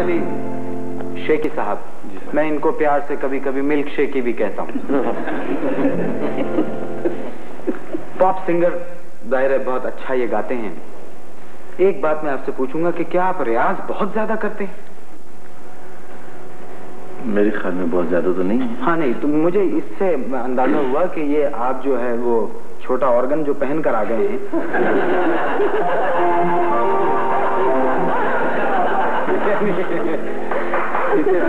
Finally shaky साहब, मैं इनको प्यार से कभी कभी मिल्क शेकी भी कहता हूँ। पॉप सिंगर जाहिर है बहुत अच्छा ये गाते हैं। एक बात मैं आपसे पूछूंगा कि क्या आप रियाज बहुत ज्यादा करते हैं? मेरे ख्याल में बहुत ज्यादा तो नहीं है। हाँ नहीं, तो मुझे इससे अंदाजा हुआ कि ये आप जो है वो छोटा ऑर्गन जो पहन कर आ गए हैं। इसे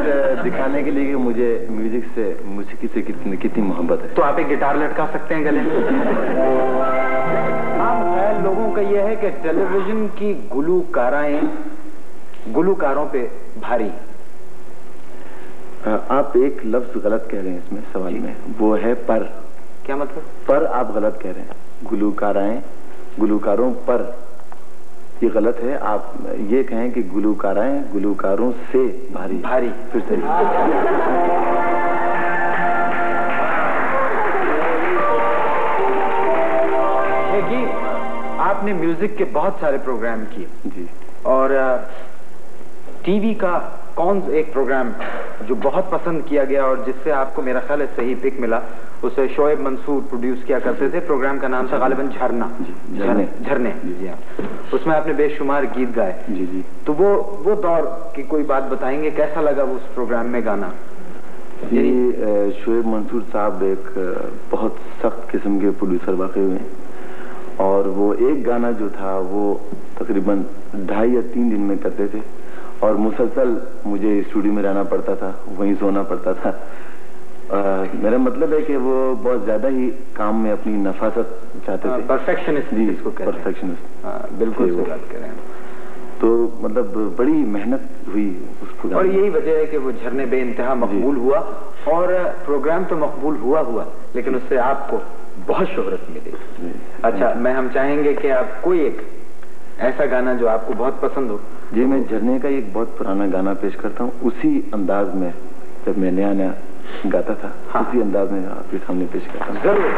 दिखाने के लिए कि मुझे मौसीकी से कितनी मोहब्बत है। तो आप एक गिटार लटका सकते हैं गले में। आम ख्याल लोगों का यह है कि टेलीविजन की गुलूकारों पे भारी। आप एक लफ्ज गलत कह रहे हैं इसमें सवाल में, वो है पर। क्या मतलब? पर आप गलत कह रहे हैं। गुलूकारों पर, ये गलत है। आप ये कहें कि गुलूकारों से भारी। फिर से देखिए, आपने म्यूजिक के बहुत सारे प्रोग्राम किए जी, और टीवी का कौन एक प्रोग्राम जो बहुत पसंद किया गया और जिससे आपको मेरा ख्याल है सही पिक मिला, उसे शोएब मंसूर प्रोड्यूस किया करते थे। प्रोग्राम का नाम था गालिबन झरना। झरने जी हाँ। उसमें आपने बेशुमार गीत गाए। जी जी। तो वो दौर की कोई बात बताएंगे, कैसा लगा उस प्रोग्राम में गाना? जी, शोएब मंसूर साहब एक बहुत सख्त किस्म के प्रोड्यूसर वाकई हुए हैं, और वो एक गाना जो था वो तकरीबन 2.5 या 3 दिन में करते थे, और मुसलसल मुझे स्टूडियो में रहना पड़ता था, वहीं सोना पड़ता था। मेरा मतलब है कि वो बहुत ज्यादा ही काम में अपनी नफासत चाहते थे। परफेक्शनिस्ट जी, जिसको कहते हैं। परफेक्शनिस्ट। बिल्कुल सही बात कह रहे हैं। तो मतलब बड़ी मेहनत हुई उसको, और यही वजह है कि वो झरने बेइंतहा मकबूल हुआ। और प्रोग्राम तो मकबूल हुआ, लेकिन उससे आपको बहुत शोहरत मिली। अच्छा, हम चाहेंगे कि आप कोई एक ऐसा गाना जो आपको बहुत पसंद हो। जी, मैं झरने का एक बहुत पुराना गाना पेश करता हूँ, उसी अंदाज में जब मैं नया गाता था। हाँ। उसी अंदाज में आपके सामने पेश करता हूँ। जरूर।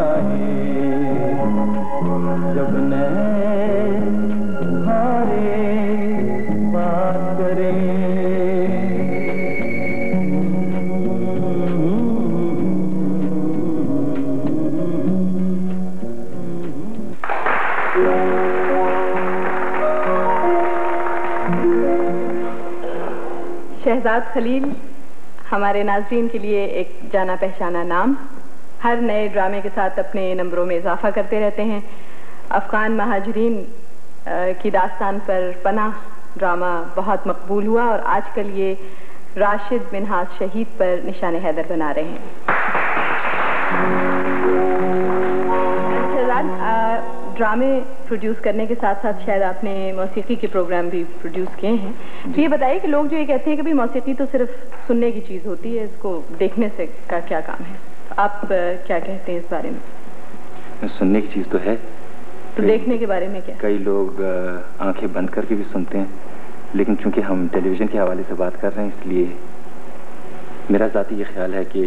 आए जब तुम्हारे बात करें। शहजाद खलील हमारे नाज़रीन के लिए एक जाना पहचाना नाम, हर नए ड्रामे के साथ अपने नंबरों में इजाफा करते रहते हैं। अफगान महाजरीन की दास्तान पर पनाह ड्रामा बहुत मकबूल हुआ और आजकल ये राशिद मिन्हाज शहीद पर निशान हैदर बना रहे हैं। शहजाद, ड्रामे प्रोड्यूस करने के साथ साथ शायद आपने मौसीकी के प्रोग्राम भी प्रोड्यूस किए हैं, तो ये बताइए कि लोग जो ये कहते हैं कि भाई मौसीकी तो सिर्फ सुनने की चीज़ होती है, इसको देखने से का क्या काम है, आप क्या कहते हैं इस बारे में? सुनने की चीज़ तो है, तो देखने के बारे में क्या? कई लोग आंखें बंद करके भी सुनते हैं, लेकिन चूंकि हम टेलीविज़न के हवाले से बात कर रहे हैं इसलिए मेरा ज़ाती ये ख्याल है कि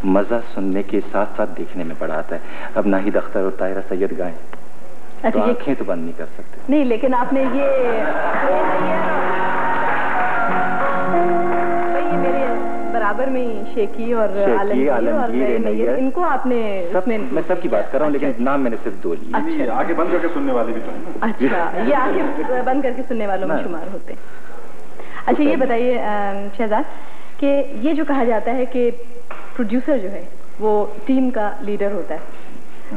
मज़ा सुनने के साथ साथ देखने में पड़ा आता है। अब नाहिद अख्तर और ताहिरा सैयद गाएं तो आंखें तो बंद नहीं कर सकते। नहीं, लेकिन आपने ये मेरे बराबर में शेकी और आलमगीर और इनको आपने मैं सबकी बात कर रहा हूँ, लेकिन नाम मैंने सिर्फ दो लिए। अच्छा, आगे बंद करके सुनने वाले भी तो हैं। अच्छा, ये आगे बंद करके सुनने वालों में शुमार होते हैं। अच्छा, ये बताइए शहजाद कि ये जो कहा जाता है कि प्रोड्यूसर जो है वो टीम का लीडर होता है,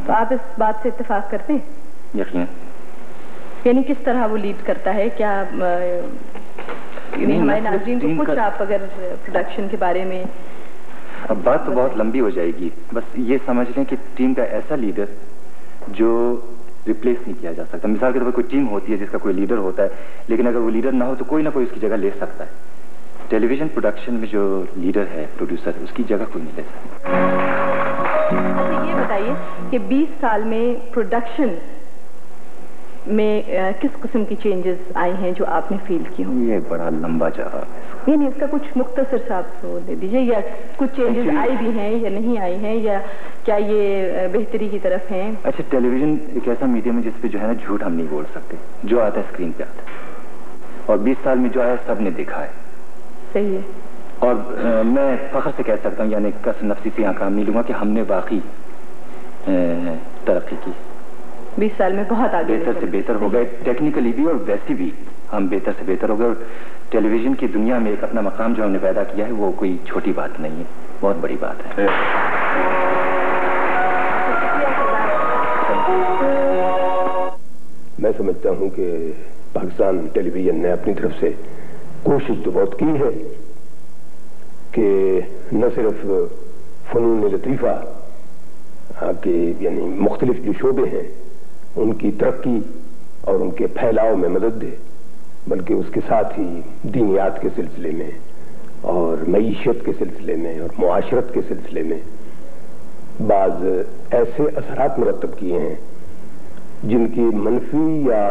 तो आप इस बात से इत्तेफाक करते हैं? यकीनन। यानी किस तरह वो लीड करता है, क्या हमारे नाज़रीन को कुछ आप अगर प्रोडक्शन के बारे में? अब बात तो बहुत लंबी हो जाएगी, बस ये समझ लें कि टीम का ऐसा लीडर जो रिप्लेस नहीं किया जा सकता। मिसाल के तौर पर कोई टीम होती है जिसका कोई लीडर होता है, लेकिन अगर वो लीडर ना हो तो कोई ना कोई उसकी जगह ले सकता है। टेलीविजन प्रोडक्शन में जो लीडर है, प्रोड्यूसर, उसकी जगह कोई नहीं ले सकता। अच्छा, ये बताइए कि 20 साल में प्रोडक्शन में किस किस्म की चेंजेस आई हैं जो आपने फील की हों? ये बड़ा लंबा जवाब है। नहीं, इसका कुछ मुख्तसर सा आप दे दीजिए, या कुछ चेंजेस आई भी हैं या नहीं आई हैं, या क्या ये बेहतरी की तरफ हैं? अच्छा, टेलीविजन एक ऐसा मीडियम है जिसपे जो है ना झूठ हम नहीं बोल सकते, जो आता है स्क्रीन पे आता है, और 20 साल में जो आया सबने देखा है। सही है। और मैं फख्र से कह सकता हूँ, यानी कस नफ्सी से यहाँ काम नहीं लूँगा कि हमने वाकई तरक्की की। 20 साल में बहुत आगे, बेहतर से बेहतर हो गए, टेक्निकली भी और वैसे भी हम बेहतर से बेहतर हो गए। और टेलीविजन की दुनिया में एक अपना मकाम जो हमने पैदा किया है वो कोई छोटी बात नहीं है, बहुत बड़ी बात है। मैं समझता हूँ कि पाकिस्तान टेलीविजन ने अपनी तरफ से कोशिश तो बहुत की है कि न सिर्फ फ़नून लतीफ़ा के यानी मुख्तलिफ जो शोबे हैं उनकी तरक्की और उनके फैलाव में मदद दे, बल्कि उसके साथ ही दीनियात के सिलसिले में और मईशत के सिलसिले में और मुआशरत के सिलसिले में बाज़ ऐसे असरात मुरतब किए हैं जिनकी मनफी या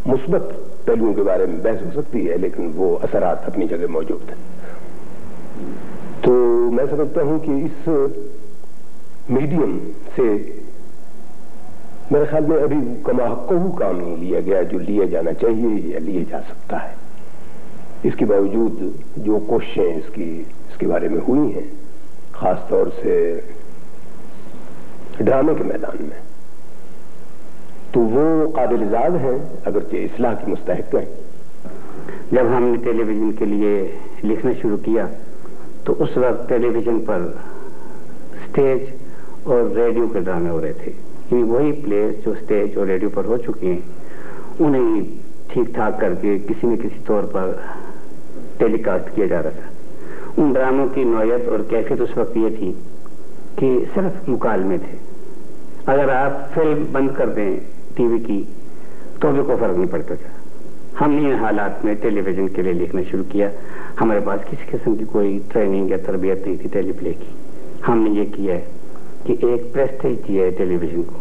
मुस्बत पहलुओं के बारे में बहस हो सकती है, लेकिन वो असरात अपनी जगह मौजूद हैं। तो मैं समझता हूं कि इस मीडियम से मेरे ख्याल में अभी कमाहक़्क़ू काम नहीं लिया गया जो लिया जाना चाहिए या लिया जा सकता है। इसके बावजूद जो कोशिशें इसके बारे में हुई हैं, खास तौर से ड्रामे के मैदान में, तो वो काबिल-ए-ज़ाद हैं, अगरचे इस्लाह की मुस्तहिक़ हैं। जब हमने टेलीविज़न के लिए लिखना शुरू किया तो उस वक्त टेलीविज़न पर स्टेज और रेडियो के ड्रामे हो रहे थे। ये वही प्लेस जो स्टेज और रेडियो पर हो चुके हैं, उन्हें ठीक ठाक करके किसी न किसी तौर पर टेलीकास्ट किया जा रहा था। उन ड्रामों की नौयत और कैफियत उस वक्त ये थी कि सिर्फ मुकालमे थे। अगर आप फिल्म बंद कर दें टीवी की तो भी कोई फर्क नहीं पड़ता था। हमने इन हालात में टेलीविज़न के लिए लिखना शुरू किया। हमारे पास किसी किस्म की कोई ट्रेनिंग या तरबियत नहीं थी टेलीप्ले की। हमने ये किया है कि एक प्रेस्टीज दिया है टेलीविज़न को,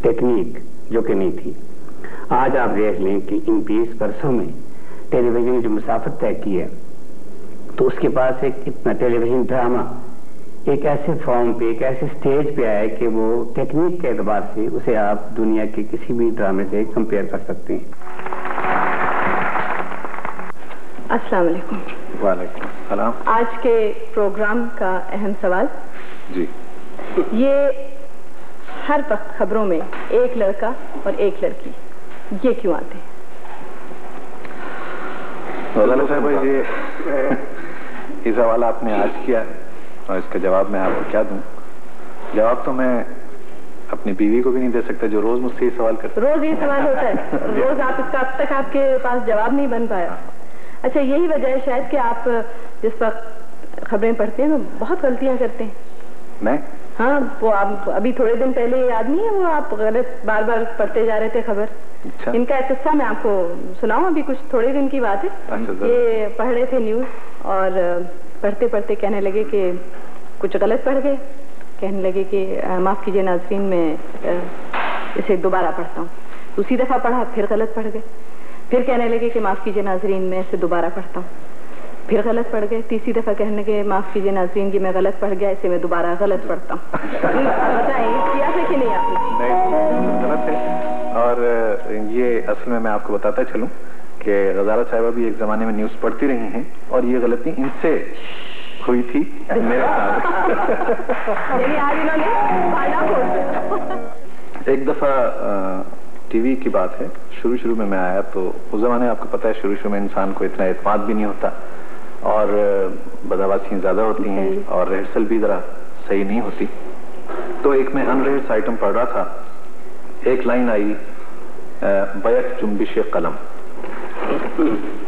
टेक्निक जो कि नहीं थी। आज आप देख लें कि इन 20 वर्षों में टेलीविज़न ने जो मुसाफत तय की है, तो उसके पास एक इतना टेलीविज़न ड्रामा एक ऐसे फॉर्म पे, एक ऐसे स्टेज पे आए कि वो टेक्निक के एतबार से उसे आप दुनिया के किसी भी ड्रामे से कंपेयर कर सकते हैं। अस्सलाम वालेकुम। वालेकुम सलाम। आज के प्रोग्राम का अहम सवाल जी, ये हर वक्त खबरों में एक लड़का और एक लड़की, ये क्यों आते हैं? साहब ये सवाल आपने आज किया और इसका जवाब मैं आपको क्या दूं? जवाब तो मैं अपनी बीवी को भी नहीं दे सकता जो रोज मुझसे ये सवाल करती है। रोज ये सवाल होता है? रोज आप इसका अब तक आपके पास जवाब नहीं बन पाया? अच्छा, यही वजह है शायद कि आप जिस वक्त खबरें पढ़ते हैं तो बहुत गलतियां करते हैं। मैं? हाँ, वो आप अभी थोड़े दिन पहले याद नहीं है, वो आप गलत बार बार पढ़ते जा रहे थे खबर। अच्छा। इनका एक किस्सा मैं आपको सुनाऊं, अभी कुछ थोड़े दिन की बात है। अच्छा, ये पढ़ रहे थे न्यूज और पढ़ते पढ़ते कहने लगे कि कुछ गलत पढ़ गए, कहने लगे कि माफ कीजिए नाज़रीन, मैं इसे दोबारा पढ़ता हूँ। दूसरी दफा पढ़ा, फिर गलत पढ़ गए। फिर कहने लगे कि माफ कीजिए नाज़रीन, मैं इसे दोबारा पढ़ता हूँ। फिर गलत पढ़ गए। तीसरी दफा कहने लगे माफ कीजिए नाज़रीन कि मैं गलत पढ़ गया, इसे मैं दोबारा गलत पढ़ता हूँ। बताइए किया है कि नहीं आपने? नहीं, गलत है। और ये असल में मैं आपको बताता चलूं कि गजाला साहिबा भी एक जमाने में न्यूज पढ़ती रही हैं और ये गलती इनसे हुई थी मेरे साथ। आज इन्होंने एक दफा टीवी की बात है, शुरू में मैं आया तो उस जमाने आपको पता है शुरू में इंसान को इतना एतमाद भी नहीं होता और बदहवासियां ज्यादा होती हैं और रिहर्सल भी जरा सही नहीं होती। तो एक मैं अनरिहर्स आइटम पढ़ रहा था, एक लाइन आई बैत जुम्बिश कलम।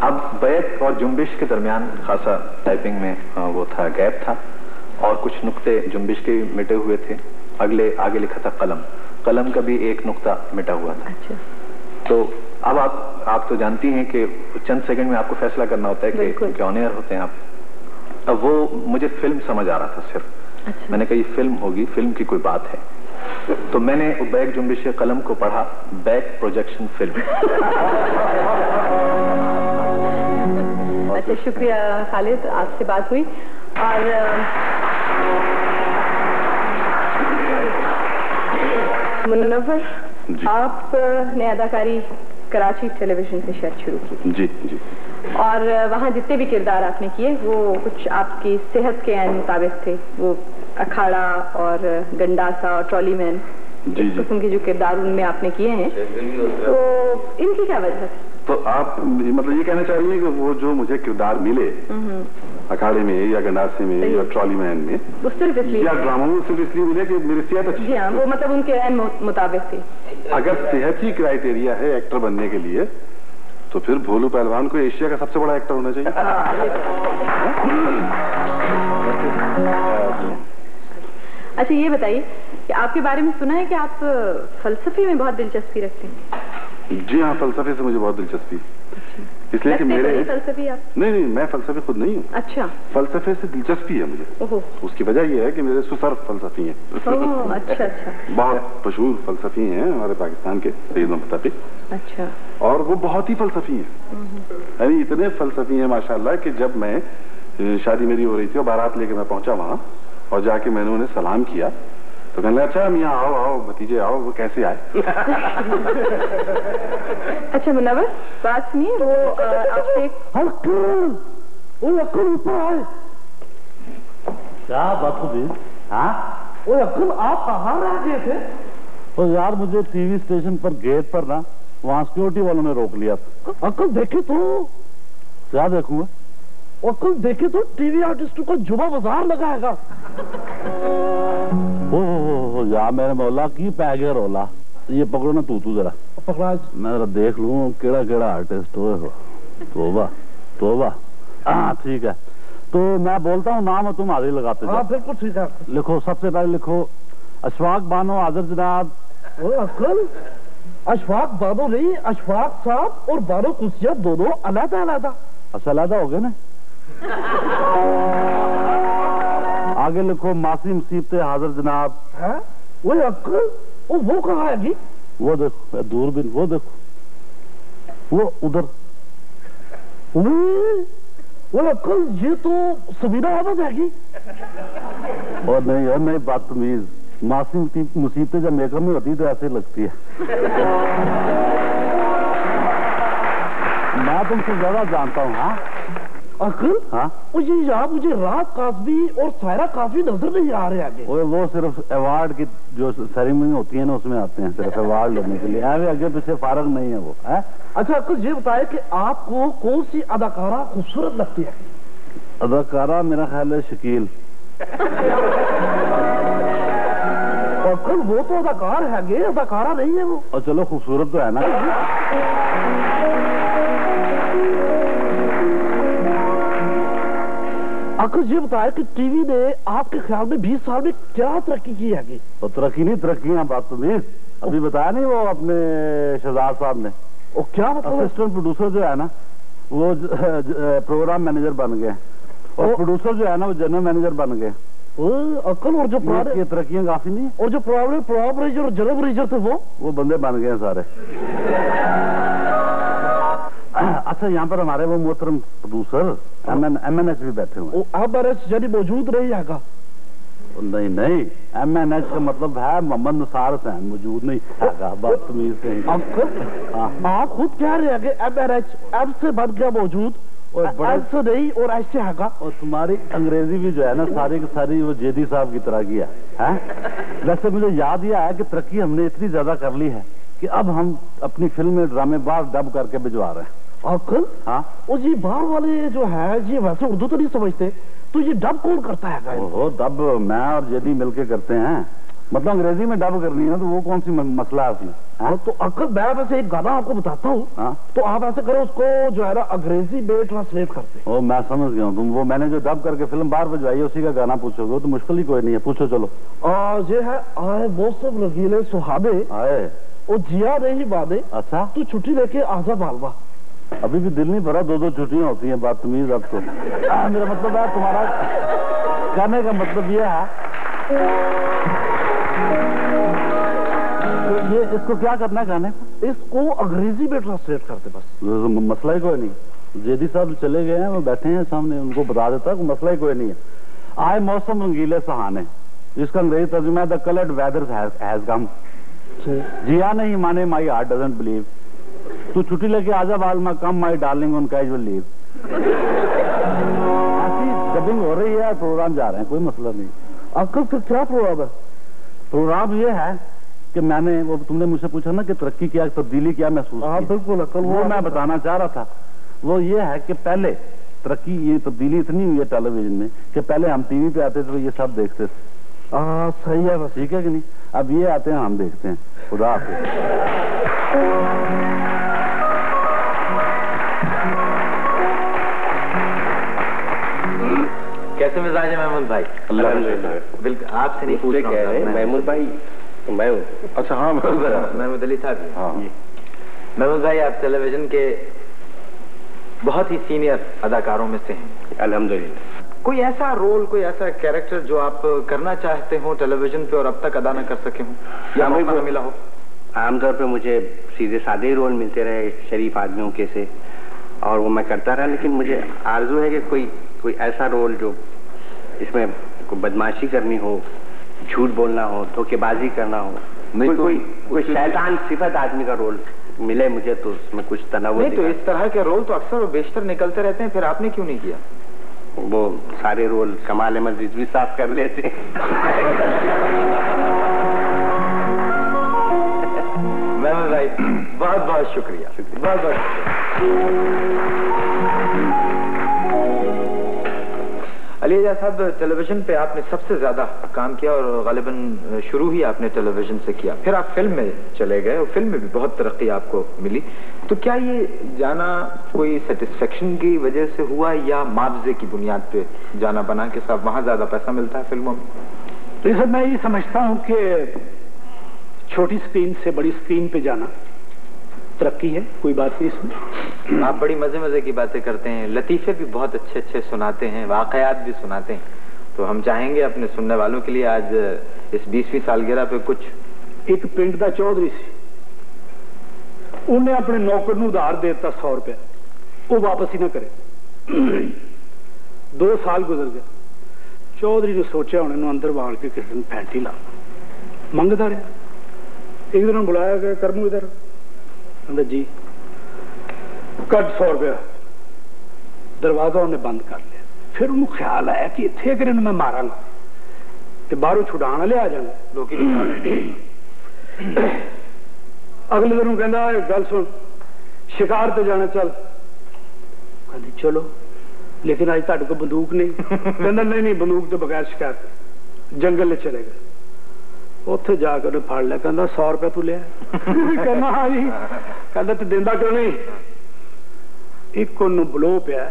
अब बैत और जुम्बिश के दरमियान खासा टाइपिंग में वो था, गैप था और कुछ नुक्ते जुम्बिश के मिटे हुए थे। आगे लिखा था कलम का भी एक नुक्ता मिटा हुआ था। अच्छा। तो अब आप तो जानती हैं कि चंद सेकंड में आपको फैसला करना होता है कि ऑन एयर होते हैं आप। अब वो मुझे फिल्म समझ आ रहा था सिर्फ। अच्छा। मैंने मैंने कहा ये फिल्म होगी, फिल्म की कोई बात है। तो मैंने बैक जुम्बिश कलम को पढ़ा बैक प्रोजेक्शन फिल्म। अच्छा, शुक्रिया खालिद, आपसे बात हुई। और मुनव्वर, आपने अदाकारी कराची टेलीविजन से शायद शुरू की। जी जी। और वहाँ जितने भी किरदार आपने किए वो कुछ आपकी सेहत के ऐन मुताबिक थे। वो अखाड़ा और गंडासा और ट्रॉली मैन, इस किस्म के जो किरदार उनमें आपने किए हैं, तो इनकी क्या वजह है? तो आप मतलब ये कहना चाहिए कि वो जो मुझे किरदार मिले अखाड़े में या गंडासे में या ट्रॉली मैन में, वो सिर्फ इसलिए या ड्रामा में सिर्फ इसलिए मिले कि मेरी सेहत अच्छी? जी हाँ, वो मतलब उनके ऐन मुताबिक थी। अगर सेहत ही क्राइटेरिया है एक्टर बनने के लिए तो फिर भोलू पहलवान को एशिया का सबसे बड़ा एक्टर होना चाहिए। अच्छा, ये बताइए कि आपके बारे में सुना है कि आप फलसफे में बहुत दिलचस्पी रखते हैं। जी हाँ, फलसफे से मुझे बहुत दिलचस्पी है। इसलिए कि मेरे फलसफी आप? नहीं, मैं फलसफे खुद नहीं हूँ। अच्छा। फलसफे से दिलचस्पी है मुझे। ओहो। उसकी वजह यह है कि मेरे सुसर फलसफी हैं। अच्छा अच्छा। बहुत मशहूर फलसफी हैं हमारे पाकिस्तान के, सैयद मुतफिक। अच्छा। और वो बहुत ही फलसफी हैं, यानी इतने फलसफी हैं माशाल्लाह कि जब मैं शादी मेरी हो रही थी और बारात लेके मैं पहुंचा वहां और जाके मैंने उन्हें सलाम किया तो कहने लगा अच्छा हम यहाँ आओ भतीजे आओ। वो कैसे आए? अच्छा मुनव्वर, बात सुनिए, वो आपसे क्या बात हुई? हाँ, वो अक्ल आप कहाँ रह गए थे? तो यार मुझे टीवी स्टेशन पर गेट पर ना वहाँ सिक्योरिटी वालों ने रोक लिया। अक्ल देखे तो? क्या देखूंगा? अक्ल देखे तो टीवी आर्टिस्ट को जुमा बाजार लगाएगा। ओ यार मेरे मौला की पै गया रोला। ये पकड़ो ना तू जरा पकड़ा, मैं जरा देख लूं केड़ा आर्टिस्ट हो। तोबा तोबा। हाँ ठीक है, तो मैं बोलता हूँ नाम और तुम हाजिरी लगाते जाओ। बिल्कुल ठीक है। लिखो, सबसे पहले लिखो अशफाक बानो हाजिर जनाब। अक्ल अशफाक बानो नहीं, अशफाक साहब और बानो कुर्सियां दोनों अलग अलग। अच्छा अलग हो गए ना। आगे लिखो मासी मुसीबते हाजिर जनाब। है? वो अक्ल वो कहाँ है जी? वो देखो दूरबीन, वो देखो वो उधर। वो अक्ल ये तो सबीना अहमद है जी। और नहीं बदतमीज, मासी मुसीबतें जब मेकअप में होती तो ऐसे लगती है। मैं तुमसे ज्यादा जानता हूँ। हाँ अंकल, हाँ मुझे यहाँ मुझे राहत कासबी और सायरा कासबी नजर नहीं आ रहे आगे। वो सिर्फ अवार्ड की जो सेरेमनी होती है ना उसमें आते हैं, सिर्फ अवार्ड लेने के लिए। आगे पीछे फारग नहीं है वो है? अच्छा अंकल ये बताए कि आपको कौन सी अदाकारा खूबसूरत लगती है? अदाकारा मेरा ख्याल है शकील। अंकल वो तो अदाकार है, अदाकारा नहीं है वो। और चलो खूबसूरत तो है ना। अंकल ये बताया कि टीवी ने आपके ख्याल में 20 साल में क्या तरक्की की है? तो तरक्की नहीं, तरक्कियां बात तो नहीं अभी बताया नहीं वो अपने शहजाद साहब ने। और क्या मतलब? असिस्टेंट प्रोड्यूसर जो है ना वो प्रोग्राम मैनेजर बन गए, और प्रोड्यूसर जो है ना वो जनरल मैनेजर बन गए। अंकल और जो ये तरक्कियां काफी नहीं, और जो प्रोग्राम मैनेजर और जनरल मैनेजर थे वो बंदे बन गए सारे। अच्छा यहाँ पर हमारे वो मोहतरम प्रोड्यूसर MNH भी बैठे हुए हैं। MNH यानी मौजूद नहीं आएगा? नहीं MNH का मतलब है मोहम्मद निसार हुसैन, मौजूद नहीं आएगा। बदतमीज से अंकल आप खुद कह रहे हैं कि MNH M से बन गया मौजूद और बड़े से नहीं और ऐसे आएगा। और तुम्हारी अंग्रेजी भी जो है ना सारी की सारी वो जेदी साहब की तरह की है? वैसे मुझे याद यह है कि तरक्की हमने इतनी ज्यादा कर ली है कि अब हम अपनी फिल्म में ड्रामे बार डब करके भिजवा रहे हैं। अंकल हाँ, और ये बाहर वाले जो है ये वैसे उर्दू तो नहीं समझते, तो ये डब कौन करता है? वो डब मैं और जेदी मिलके करते हैं। मतलब अंग्रेजी में डब करनी है तो वो कौन सी मसला है उसमें? हाँ? तो अंकल मैं वैसे एक गाना आपको बताता हूँ। हाँ? तो आप ऐसे करो उसको जो है ना अंग्रेजी में ट्रांसलेट करते। ओ मैं समझ गया हूँ। तुम वो मैंने जो डब करके फिल्म बाहर भिजवाई है उसी का गाना पूछोगे तो मुश्किल ही कोई नहीं है। पूछो चलो। ये है आए मौसम रंगीले सुहाने आए और जिया नहीं माने। अच्छा तू छुट्टी लेके आजा मालवा। अभी भी दिल नहीं भरा, 2 छुट्टियां होती हैं। बदतमीज अब तो मेरा मतलब है, तुम्हारा कहने का मतलब ये है तो ये इसको क्या करना है गाने को? इसको अंग्रेजी में ट्रांसलेट करते बस। मसला ही कोई नहीं। जेडी साहब चले गए हैं, वो बैठे हैं सामने, उनको बता देता है, मसला ही कोई नहीं है। आए मौसम रंगीले सहाने, जिसका अंग्रेजी तर्जुमा है the coloured weather has come. जिया नहीं माने माई हार्ट डजंट बिलीव। तू छुट्टी लेके आजा बालमा come my darling on casual leave. ऐसी डबिंग हो रही है, प्रोग्राम जा रहे हैं, कोई मसला नहीं। अंकल फिर क्या प्रोग्राम है? प्रोग्राम ये है कि मैंने वो तुमने मुझसे पूछा ना कि तरक्की क्या, तब्दीली क्या महसूस की? बिल्कुल अंकल, वो मैं बताना चाह रहा था। वो ये है कि पहले तरक्की, ये तब्दीली इतनी हुई है टेलीविजन में कि पहले हम टीवी पे आते थे तो ये सब देखते थे। सही है बस। ठीक है कि नहीं? अब ये आते हैं, हम देखते हैं। खुदा हाफिज़। कैसे मिजाज है महमूद भाई? बिल्कुल आपसे नहीं पूछ रहा हूं। महमूद भाई मैं हूँ। अच्छा हाँ महमूद अली साहब। हाँ महमूद भाई आप टेलीविजन के बहुत ही सीनियर अदाकारों में से हैं। अल्हम्दुलिल्लाह। कोई ऐसा रोल, कोई ऐसा कैरेक्टर जो आप करना चाहते हो टेलीविजन पे और अब तक अदा न कर सके हो या मौका न मिला हो? आमतौर पे मुझे सीधे सादे ही रोल मिलते रहे शरीफ आदमियों के से, और वो मैं करता रहा। लेकिन मुझे आरजू है कि कोई ऐसा रोल जो इसमें कोई बदमाशी करनी हो, झूठ बोलना हो, धोखेबाजी करना हो, कोई शैतान सिफत आदमी का रोल मिले मुझे, तो उसमें कुछ तनाव नहीं। तो इस तरह के रोल तो अक्सर और बेशतर निकलते रहते हैं, फिर आपने क्यों नहीं किया? वो सारे रोल कमाल अहमद रिजवी साफ कर लेते। महमूद भाई बहुत बहुत शुक्रिया, बहुत बहुत अलीजा साहब, टेलीविजन पे आपने सबसे ज्यादा काम किया और गालिबन शुरू ही आपने टेलीविजन से किया, फिर आप फिल्म में चले गए और फिल्म में भी बहुत तरक्की आपको मिली। तो क्या ये जाना कोई सेटिस्फेक्शन की वजह से हुआ या मुआवजे की बुनियाद पे जाना बना कि साहब वहां ज्यादा पैसा मिलता है फिल्मों में? तो मैं ये समझता हूँ कि छोटी स्क्रीन से बड़ी स्क्रीन पे जाना तरक्की है, कोई बात नहीं इसमें। आप बड़ी मजे मजे की बातें करते हैं, लतीफे भी बहुत अच्छे अच्छे सुनाते हैं, वाकयात भी सुनाते हैं। तो हम चाहेंगे अपने सुनने वालों के लिए आज इस 20वीं सालगिरह पे कुछ। एक पिंड का चौधरी सी, उन्हें अपने नौकर नूं उधार देता 100 रुपया, वो वापस ही ना करे। 2 साल गुजर गए, चौधरी ने सोचा उन्होंने अंदर वाड़ के किसी ने फैंटी ला मंगता रहा। एक दिन बुलाया गया, करमू इधर, कहता जी कट 100 रुपया। दरवाजा उन्हें बंद कर लिया। फिर उन्हें ख्याल आया कि इतने अगर इन्हें मैं मारांगा तो बाहरों छुड़ाने वाले आ जाएंगे लोग। अगले दिन कहना गल सुन, शिकार पे जाना चल। कहते चलो, लेकिन आज तुहाडे कोल बंदूक नहीं। कहना नहीं बंदूक तो बगैर शिकार जंगल चले गए। उत्थे जाकर उन्हें फड़ लिया। कहना 100 रुपया तू लिया? कहना हाँ जी। कहना तू देंदा क्यों नहीं? एक उन्होंने बलो पिया।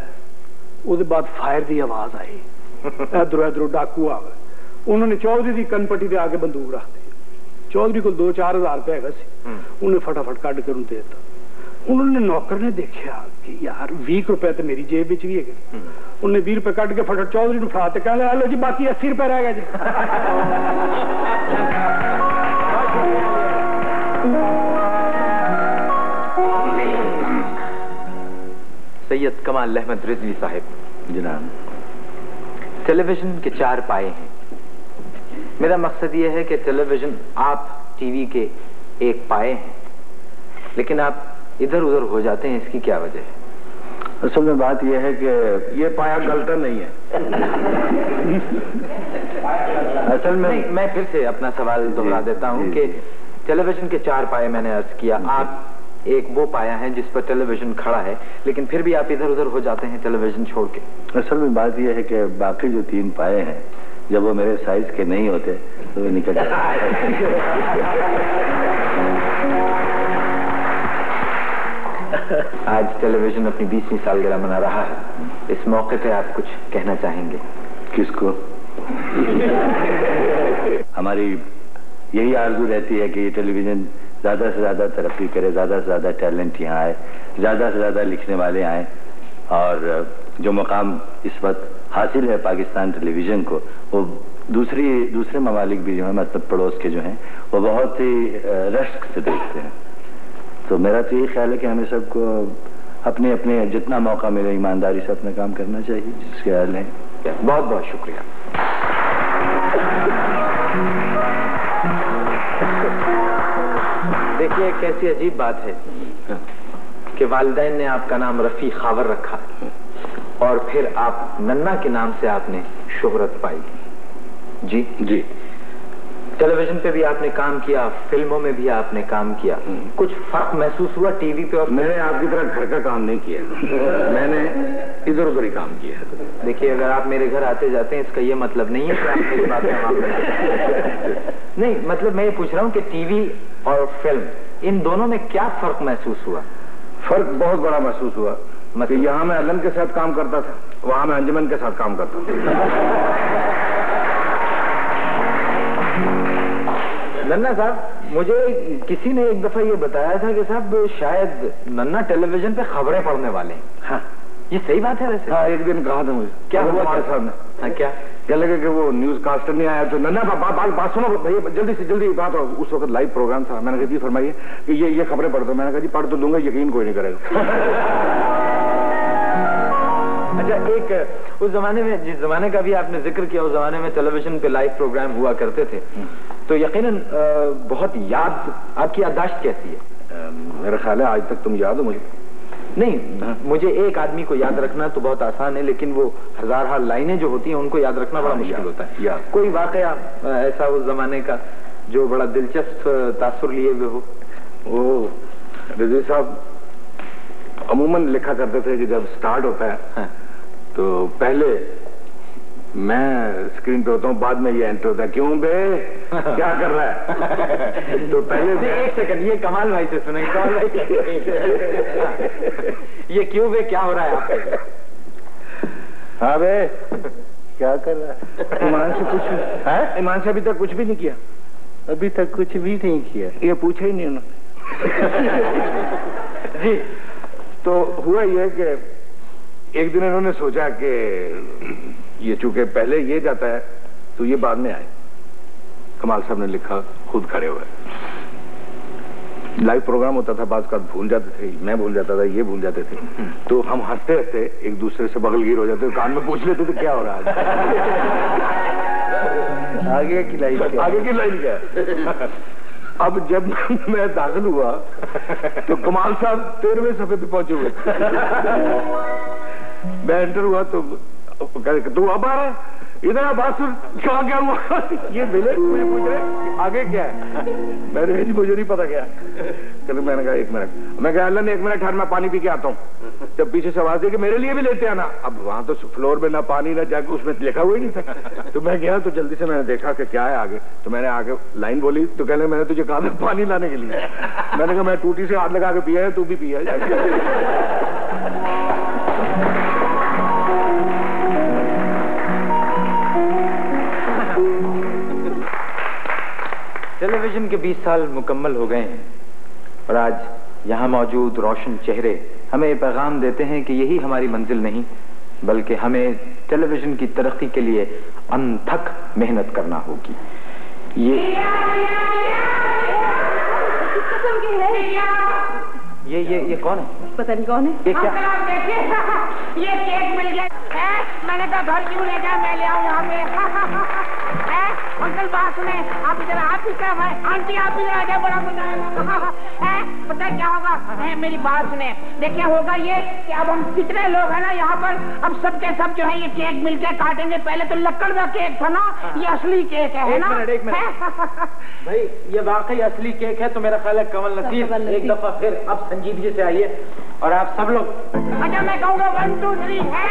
उसके बाद फायर की आवाज आई, इधरों इधरों डाकू आ गए। उन्होंने चौधरी की कनपट्टी से आके बंदूक रख दी। चौधरी को 2-4 हज़ार रुपया है, उन्हें फटाफट कट कर उन्हें देता। उन्होंने नौकर ने देखा कि यार 20 रुपए तो मेरी जेब भी है। उन्हें 20 रुपए कट के फटाफट चौधरी ने फड़ा कह लो जी बाकी 80 रुपए रह गए जी। सैयद कमाल अहमद रिजवी साहब, जनाब, टेलीविजन के 4 पाए हैं। मेरा मकसद यह है कि टेलीविजन, आप टीवी के एक पाए हैं, लेकिन आप इधर उधर हो जाते हैं, इसकी क्या वजह है? असल में बात यह है कि ये पाया गलता नहीं है। असल में नहीं, मैं फिर से अपना सवाल दोहरा देता हूं कि टेलीविजन के 4 पाए मैंने अर्ज किया, आप एक वो पाया है जिस पर टेलीविजन खड़ा है, लेकिन फिर भी आप इधर उधर हो जाते हैं टेलीविजन छोड़ के। असल में बात यह है कि बाकी जो 3 पाए हैं, जब वो मेरे साइज के नहीं होते तो वे निकल जाते। आज टेलीविजन अपनी 20वीं सालगिरह मना रहा है, इस मौके पे आप कुछ कहना चाहेंगे? किसको? हमारी यही आरजू रहती है कि टेलीविजन ज्यादा से ज्यादा तरक्की करे, ज्यादा से ज्यादा टैलेंट यहाँ आए, ज्यादा से ज्यादा लिखने वाले आए, और जो मुकाम इस वक्त हासिल है पाकिस्तान टेलीविजन को, वो दूसरे ममालिक भी जो है, मतलब पड़ोस के जो हैं, वो बहुत ही रश्क से देखते हैं। तो मेरा तो ये ख्याल है कि हमें सबको अपने अपने जितना मौका मिले ईमानदारी से अपना काम करना चाहिए, जिसके ख्याल है। बहुत बहुत शुक्रिया। देखिए कैसी अजीब बात है कि वालिदैन ने आपका नाम रफी खावर रखा और फिर आप नन्ना के नाम से आपने शोहरत पाई। जी जी, टेलीविजन पे भी आपने काम किया, फिल्मों में भी आपने काम किया, कुछ फर्क महसूस हुआ टीवी पे? और मैंने आपकी तरह घर का काम नहीं किया, मैंने इधर उधर ही काम किया। देखिए, अगर आप मेरे घर आते जाते हैं, इसका ये मतलब नहीं है कि आप मेरी बात में माफ करें। नहीं, मतलब मैं ये पूछ रहा हूँ कि टीवी और फिल्म, इन दोनों में क्या फर्क महसूस हुआ? फर्क बहुत बड़ा महसूस हुआ। मतलब यहाँ मैं अलन के साथ काम करता था, वहां मैं अंजुमन के साथ काम करता था। नन्ना साहब, मुझे किसी ने एक दफा ये बताया था कि साहब शायद नन्ना टेलीविजन पे खबरें पढ़ने वाले हैं। हाँ, ये सही बात है वैसे? हाँ, एक दिन कहा था मुझे। क्या हुआ हमारे सामने? हाँ, क्या लगा कि वो न्यूज कास्टर नहीं आया, तो नन्ना बात सुनो भैया, जल्दी से जल्दी बात। उस वक्त लाइव प्रोग्राम था। मैंने कहा जी फरमाइए कि ये खबरें पढ़ दो। मैंने कहा जी पढ़ तो दूंगा, यकीन कोई नहीं करेगा। अच्छा, एक उस जमाने में, जिस जमाने का भी आपने जिक्र किया, उस जमाने में टेलीविजन पे लाइव प्रोग्राम हुआ करते थे, तो यकीनन बहुत याद, आपकी याददाश्त कैसी है? मेरा ख्याल है आज तक तुम याद हो मुझे? नहीं, मुझे एक आदमी को याद रखना तो बहुत आसान है, लेकिन वो हजार लाइनें जो होती हैं उनको याद रखना बड़ा मुश्किल होता है। कोई वाकया ऐसा उस जमाने का जो बड़ा दिलचस्प तासुर लिए हुए हो? वो रिजवी साहब अमूमन लिखा करते थे कि जब स्टार्ट होता है, हाँ, तो पहले मैं स्क्रीन पे होता हूँ, बाद में ये एंटर होता है। क्यों बे, क्या कर रहा है? तो पहले एक सेकंड, ये कमाल भाई से सुने। कमाल भाई, ये क्यों बे, क्या हो रहा है आपके? हाँ बे, क्या कर रहा है? ईमान से कुछ है? ईमान से अभी तक कुछ भी नहीं किया? अभी तक कुछ भी नहीं किया। ये पूछा ही नहीं उन्होंने। जी, तो हुआ ये कि एक दिन इन्होंने सोचा कि ये चूंकि पहले ये जाता है तो ये बाद में आए। कमाल साहब ने लिखा खुद खड़े हुए। लाइव प्रोग्राम होता था, बात भूल जाते थे, मैं भूल जाता था, ये भूल जाते थे, तो हम हंसते हंसते एक दूसरे से बगलगीर हो जाते, कान में पूछ लेते थे क्या हो रहा है। आगे की लाइन क्या? आगे की लाइन क्या है? अब जब मैं दाखिल हुआ तो कमाल साहब 13वें सफे पे पहुंचे हुए। मैं एंटर हुआ तो तू अब आ रहा है, इधर आ, बात सुन, क्या हुआ? ये मिले मुझे पूछ रहे आगे क्या है? मैंने जी मुझे नहीं पता क्या। चलो मैंने कहा 1 मिनट, मैं कहा अल्लाह ने 1 मिनट ठहर, मैं पानी पी के आता हूँ। जब पीछे से आवाज दी कि मेरे लिए भी लेते आना। अब वहां तो फ्लोर में ना पानी ना जाके उसमें लिखा हुआ ही नहीं था। तो मैं गया तो जल्दी से मैंने देखा कि क्या है आगे, तो मैंने आगे लाइन बोली तो कहने मैंने तुझे कहा था पानी लाने के लिए। मैंने कहा मैं टूटी से हाथ लगा के पिया है, तू भी पिया है। टेलीविजन के 20 साल मुकम्मल हो गए हैं और आज यहाँ मौजूद रोशन चेहरे हमें ये पैगाम देते हैं कि यही हमारी मंजिल नहीं, बल्कि हमें टेलीविजन की तरक्की के लिए अनथक मेहनत करना होगी। ये कौन है? पता नहीं कौन है। ये क्या? ये केक मिल गया। मैंने कहा घर क्यों ले जा, मैं ले आऊँ यहाँ पे। अंकल बात सुने, आप इधर आप ही क्या भाई, आंटी आप इधर आ जाए, बड़ा मजा आएगा। पता क्या होगा? मेरी बात सुने, देखिए होगा ये कि अब हम कितने लोग हैं ना यहाँ पर, अब सबके सब जो है ये केक मिलकर काटेंगे। पहले तो लक्कड़ का केक था ना, ये असली केक है ना? एक मिनट भाई, ये वाकई असली केक है तो मेरा ख्याल है कमल नसीब एक दफा फिर अब संजीदगी से आइए और आप सब लोग। अच्छा मैं कहूँगा 1 2 3 है।